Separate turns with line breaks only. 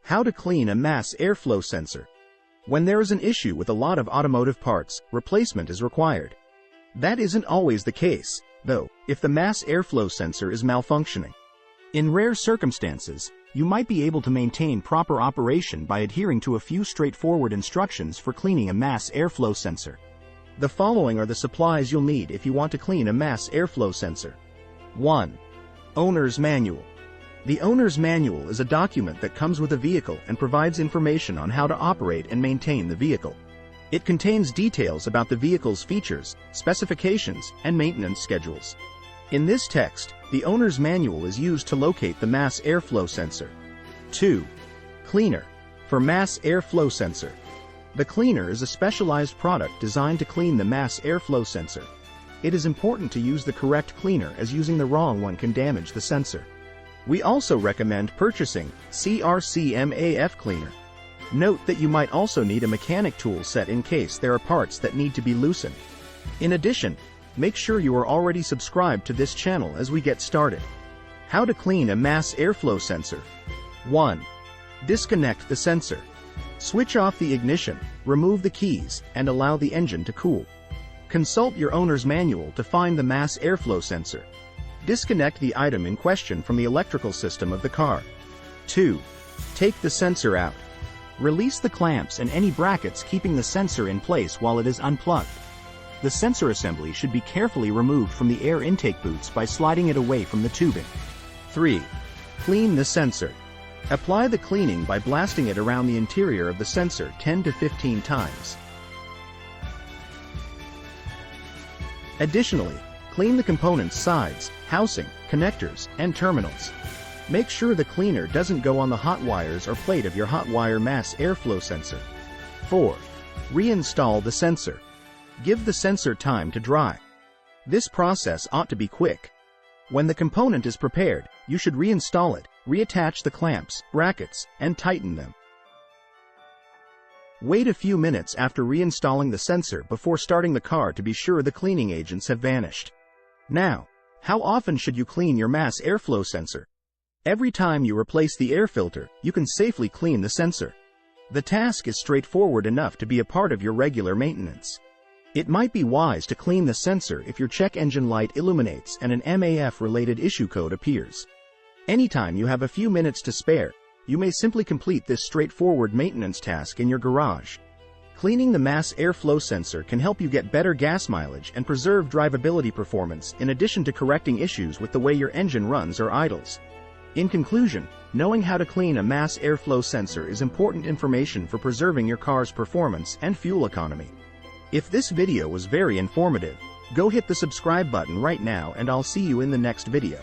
How to clean a mass airflow sensor. When there is an issue with a lot of automotive parts, replacement is required. That isn't always the case, though, if the mass airflow sensor is malfunctioning. In rare circumstances, you might be able to maintain proper operation by adhering to a few straightforward instructions for cleaning a mass airflow sensor. The following are the supplies you'll need if you want to clean a mass airflow sensor. 1. Owner's Manual. The Owner's Manual is a document that comes with a vehicle and provides information on how to operate and maintain the vehicle. It contains details about the vehicle's features, specifications, and maintenance schedules. In this text, the Owner's Manual is used to locate the mass airflow sensor. 2. Cleaner. For mass airflow sensor. The cleaner is a specialized product designed to clean the mass airflow sensor. It is important to use the correct cleaner, as using the wrong one can damage the sensor. We also recommend purchasing CRCMAF cleaner. Note that you might also need a mechanic tool set in case there are parts that need to be loosened. In addition, make sure you are already subscribed to this channel as we get started. How to clean a mass airflow sensor. 1. Disconnect the sensor. Switch off the ignition, remove the keys, and allow the engine to cool. Consult your owner's manual to find the mass airflow sensor. Disconnect the item in question from the electrical system of the car. 2. Take the sensor out. Release the clamps and any brackets keeping the sensor in place while it is unplugged. The sensor assembly should be carefully removed from the air intake boots by sliding it away from the tubing. 3. Clean the sensor. Apply the cleaning by blasting it around the interior of the sensor 10 to 15 times. Additionally, clean the component's sides, housing, connectors, and terminals. Make sure the cleaner doesn't go on the hot wires or plate of your hot wire mass airflow sensor. 4. Reinstall the sensor. Give the sensor time to dry. This process ought to be quick. When the component is prepared, you should reinstall it, reattach the clamps, brackets, and tighten them. Wait a few minutes after reinstalling the sensor before starting the car to be sure the cleaning agents have vanished. Now, how often should you clean your mass airflow sensor? Every time you replace the air filter, you can safely clean the sensor. The task is straightforward enough to be a part of your regular maintenance. It might be wise to clean the sensor if your check engine light illuminates and an MAF-related issue code appears. Anytime you have a few minutes to spare, you may simply complete this straightforward maintenance task in your garage. Cleaning the mass airflow sensor can help you get better gas mileage and preserve drivability performance, in addition to correcting issues with the way your engine runs or idles. In conclusion, knowing how to clean a mass airflow sensor is important information for preserving your car's performance and fuel economy. If this video was very informative, go hit the subscribe button right now and I'll see you in the next video.